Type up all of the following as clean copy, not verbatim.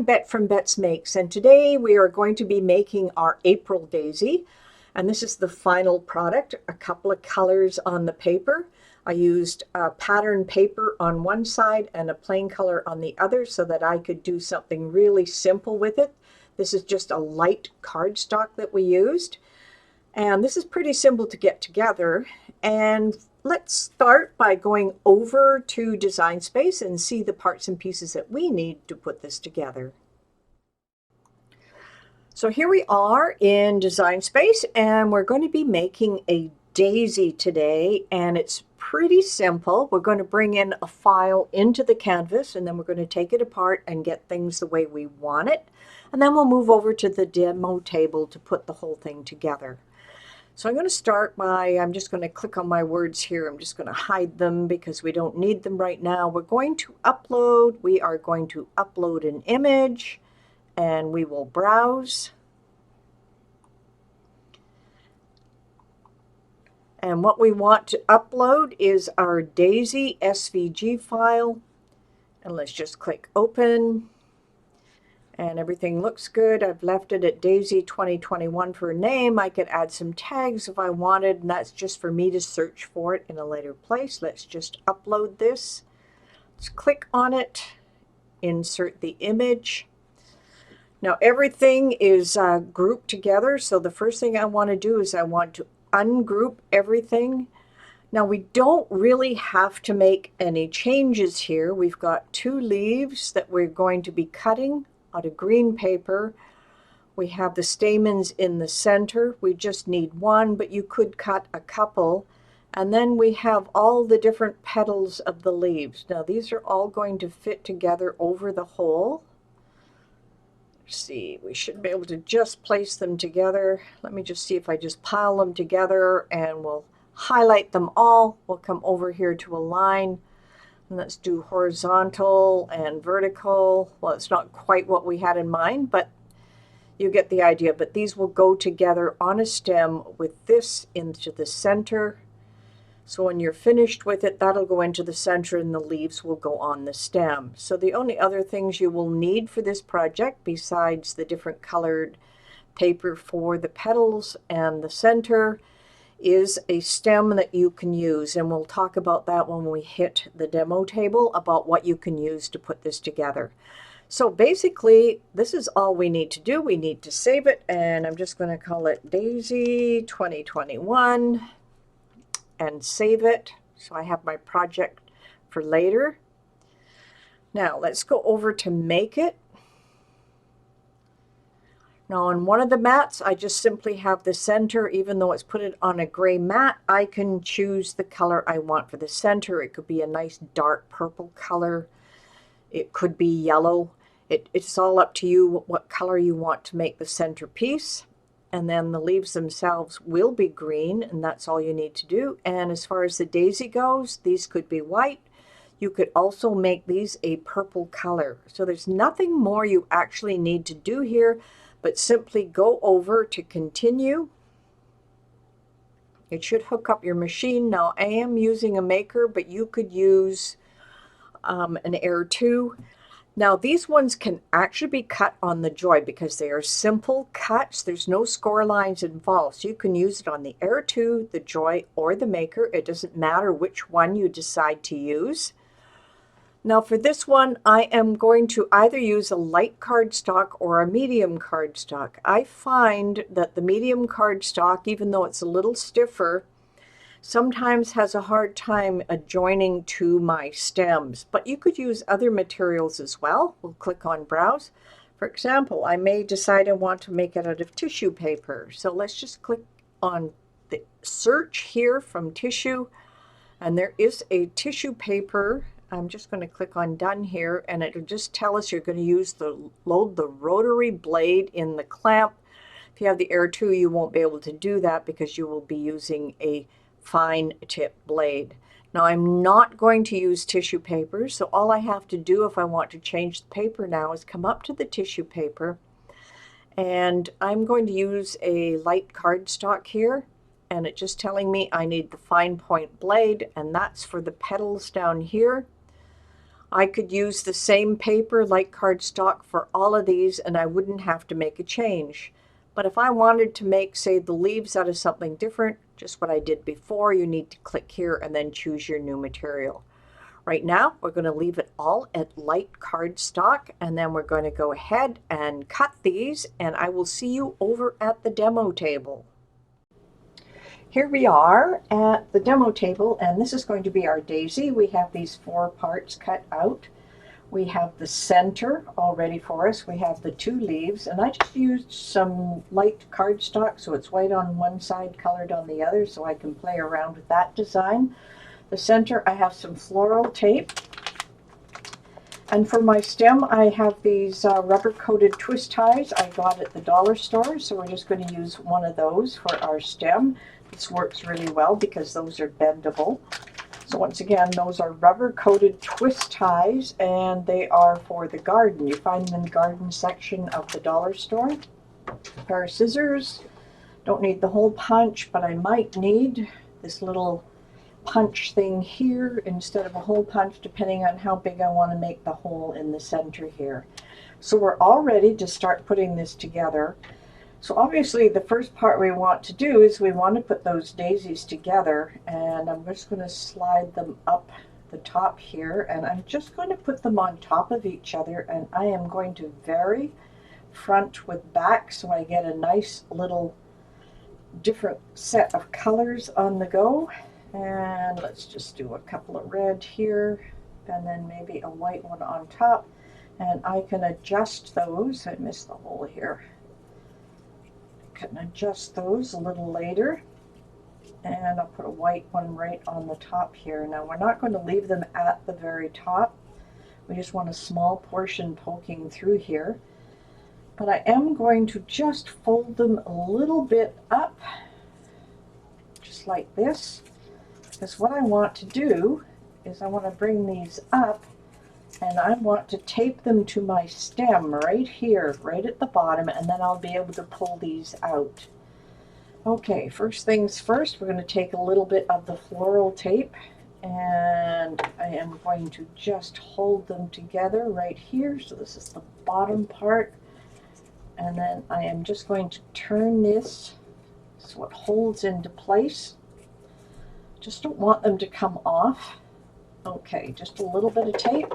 Bet from Bet's Makes, and today we are going to be making our April daisy. And this is the final product, a couple of colors on the paper. I used pattern paper on one side and a plain color on the other so that I could do something really simple with it. This is just a light cardstock that we used. And this is pretty simple to get together. And let's start by going over to Design Space and see the parts and pieces that we need to put this together. So here we are in Design Space, and we're going to be making a daisy today, and it's pretty simple. We're going to bring in a file into the canvas, and then we're going to take it apart and get things the way we want it. And then we'll move over to the demo table to put the whole thing together. So I'm going to start by, I'm just going to click on my words here. I'm just going to hide them because we don't need them right now. We're going to upload. We are going to upload an image, and we will browse. And what we want to upload is our daisy SVG file. And let's just click open. And everything looks good. I've left it at Daisy 2021 for a name. I could add some tags if I wanted, and that's just for me to search for it in a later place. Let's just upload this. Let's click on it, insert the image. Now everything is grouped together, so the first thing I want to do is I want to ungroup everything. Now we don't really have to make any changes here. We've got two leaves that we're going to be cutting out of green paper. We have the stamens in the center. We just need one, but you could cut a couple. And then we have all the different petals of the leaves. Now these are all going to fit together over the whole. Let's see, we should be able to just place them together. Let me just see if I just pile them together, and we'll highlight them all. We'll come over here to align. Let's do horizontal and vertical. Well, it's not quite what we had in mind, but you get the idea. But these will go together on a stem with this into the center. So when you're finished with it, that'll go into the center and the leaves will go on the stem. So the only other things you will need for this project, besides the different colored paper for the petals and the center, is a stem that you can use, and we'll talk about that when we hit the demo table about what you can use to put this together. So basically this is all we need to do. We need to save it, and I'm just going to call it Daisy 2021 and save it so I have my project for later. Now let's go over to make it. Now on one of the mats, I just simply have the center. Even though it's put it on a gray mat, I can choose the color I want for the center. It could be a nice dark purple color. It could be yellow. It's all up to you what color you want to make the centerpiece. And then the leaves themselves will be green, and that's all you need to do. And as far as the daisy goes, these could be white. You could also make these a purple color. So there's nothing more you actually need to do here, but simply go over to continue. It should hook up your machine. Now I am using a maker, but you could use an Air 2. Now these ones can actually be cut on the Joy because they are simple cuts. There's no score lines involved. So you can use it on the Air 2, the Joy, or the maker. It doesn't matter which one you decide to use. Now for this one, I am going to either use a light cardstock or a medium cardstock. I find that the medium cardstock, even though it's a little stiffer, sometimes has a hard time adjoining to my stems. But you could use other materials as well. We'll click on Browse. For example, I may decide I want to make it out of tissue paper. So let's just click on the search here from tissue. And there is a tissue paper. I'm just going to click on Done here, and it'll just tell us you're going to load the rotary blade in the clamp. If you have the Air 2, you won't be able to do that because you will be using a fine tip blade. Now I'm not going to use tissue paper, so all I have to do if I want to change the paper now is come up to the tissue paper, and I'm going to use a light cardstock here, and it's just telling me I need the fine point blade, and that's for the petals down here. I could use the same paper like cardstock for all of these and I wouldn't have to make a change. But if I wanted to make, say, the leaves out of something different, just what I did before, you need to click here and then choose your new material. Right now, we're going to leave it all at light cardstock, and then we're going to go ahead and cut these, and I will see you over at the demo table. Here we are at the demo table, and this is going to be our daisy. We have these 4 parts cut out. We have the center all ready for us. We have the 2 leaves, and I just used some light cardstock so it's white on one side, colored on the other, so I can play around with that design. The center, I have some floral tape. And for my stem, I have these rubber-coated twist ties I got at the dollar store, so we're just going to use one of those for our stem. This works really well because those are bendable. So once again, those are rubber-coated twist ties, and they are for the garden. You find them in the garden section of the dollar store. A pair of scissors. Don't need the hole punch, but I might need this little punch thing here instead of a hole punch, depending on how big I want to make the hole in the center here. So we're all ready to start putting this together. So obviously the first part we want to do is we want to put those daisies together, and I'm just going to slide them up the top here, and I'm just going to put them on top of each other, and I am going to vary front with back so I get a nice little different set of colors on the go. And let's just do a couple of red here, and then maybe a white one on top. And I can adjust those. I missed the hole here. I can adjust those a little later. And I'll put a white one right on the top here. Now we're not going to leave them at the very top. We just want a small portion poking through here. But I am going to just fold them a little bit up, just like this. Because what I want to do is I want to bring these up, and I want to tape them to my stem right here, right at the bottom, and then I'll be able to pull these out. Okay, first things first, we're going to take a little bit of the floral tape, and I am going to just hold them together right here. So this is the bottom part, and then I am just going to turn this so it holds into place. Just don't want them to come off. Okay, just a little bit of tape.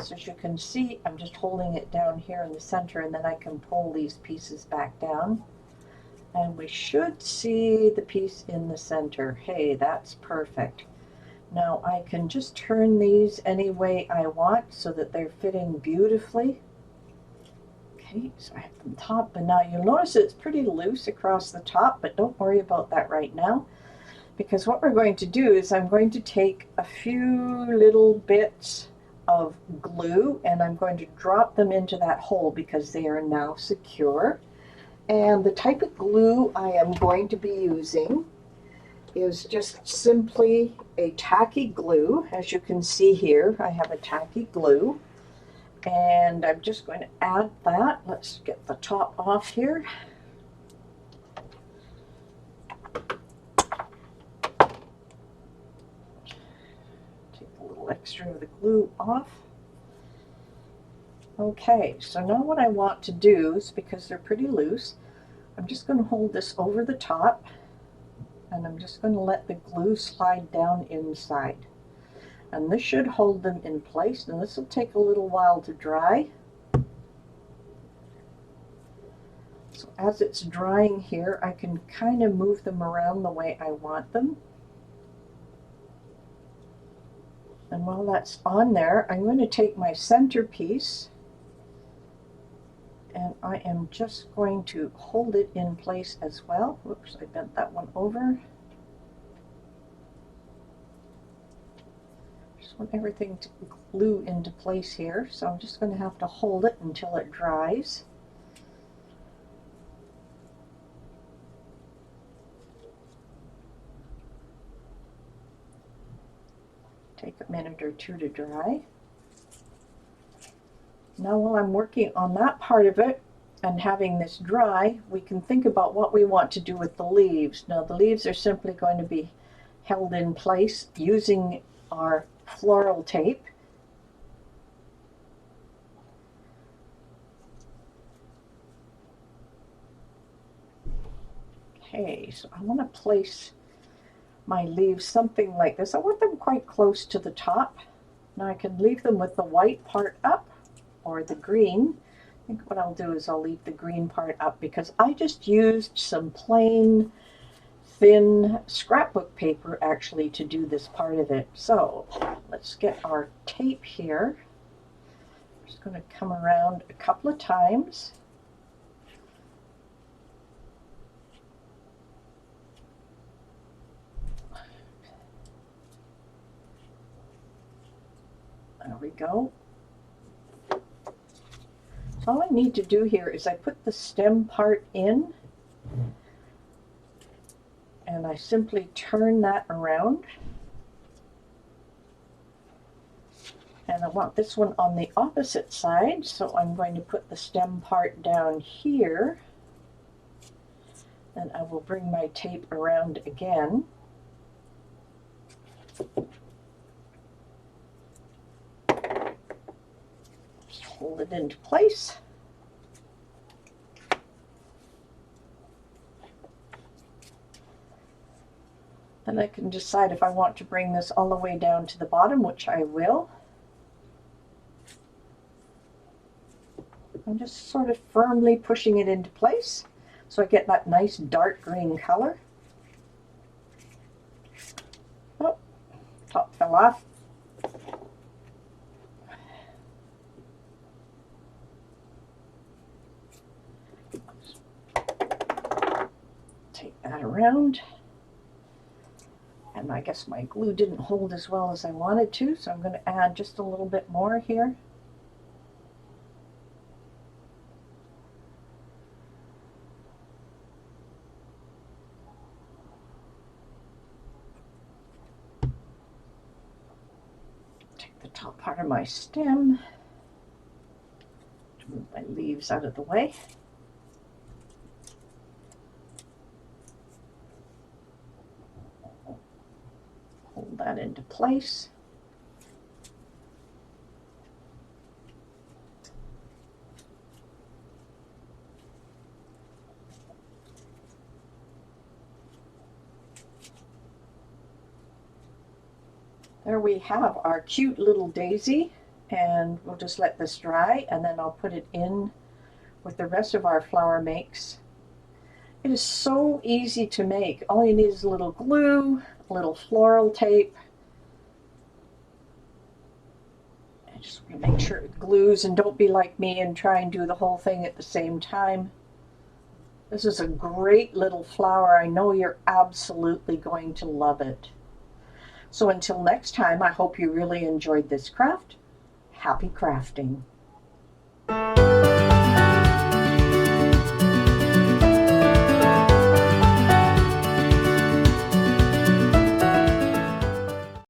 So as you can see, I'm just holding it down here in the center, and then I can pull these pieces back down. And we should see the piece in the center. Hey, that's perfect. Now I can just turn these any way I want so that they're fitting beautifully. Okay, so I have them top, and now you'll notice it's pretty loose across the top, but don't worry about that right now. Because what we're going to do is I'm going to take a few little bits of glue and I'm going to drop them into that hole because they are now secure. And the type of glue I am going to be using is just simply a tacky glue. As you can see here, I have a tacky glue. And I'm just going to add that. Let's get the top off here. Extra of the glue off. Okay, so now what I want to do is, because they're pretty loose, I'm just going to hold this over the top, and I'm just going to let the glue slide down inside. And this should hold them in place, and this will take a little while to dry. So as it's drying here, I can kind of move them around the way I want them. And while that's on there, I'm going to take my centerpiece and I am just going to hold it in place as well. Whoops, I bent that one over. Just want everything to glue into place here, so I'm just going to have to hold it until it dries. Take a minute or two to dry. Now while I'm working on that part of it and having this dry, we can think about what we want to do with the leaves. Now the leaves are simply going to be held in place using our floral tape. Okay, so I want to place my leaves something like this. I want them quite close to the top. Now I can leave them with the white part up or the green. I think what I'll do is I'll leave the green part up because I just used some plain thin scrapbook paper actually to do this part of it. So let's get our tape here. I'm just going to come around a couple of times. There we go. So all I need to do here is I put the stem part in and I simply turn that around. And I want this one on the opposite side, so I'm going to put the stem part down here. And I will bring my tape around again. Just hold it into place. Then I can decide if I want to bring this all the way down to the bottom, which I will. I'm just sort of firmly pushing it into place so I get that nice dark green color. Oh, top fell off. Take that around. And I guess my glue didn't hold as well as I wanted to, so I'm going to add just a little bit more here. Take the top part of my stem, move my leaves out of the way. Hold that into place. There we have our cute little daisy, and we'll just let this dry and then I'll put it in with the rest of our flower makes. It is so easy to make. All you need is a little glue, a little floral tape. And just make sure it glues, and don't be like me and try and do the whole thing at the same time. This is a great little flower. I know you're absolutely going to love it. So until next time, I hope you really enjoyed this craft. Happy crafting.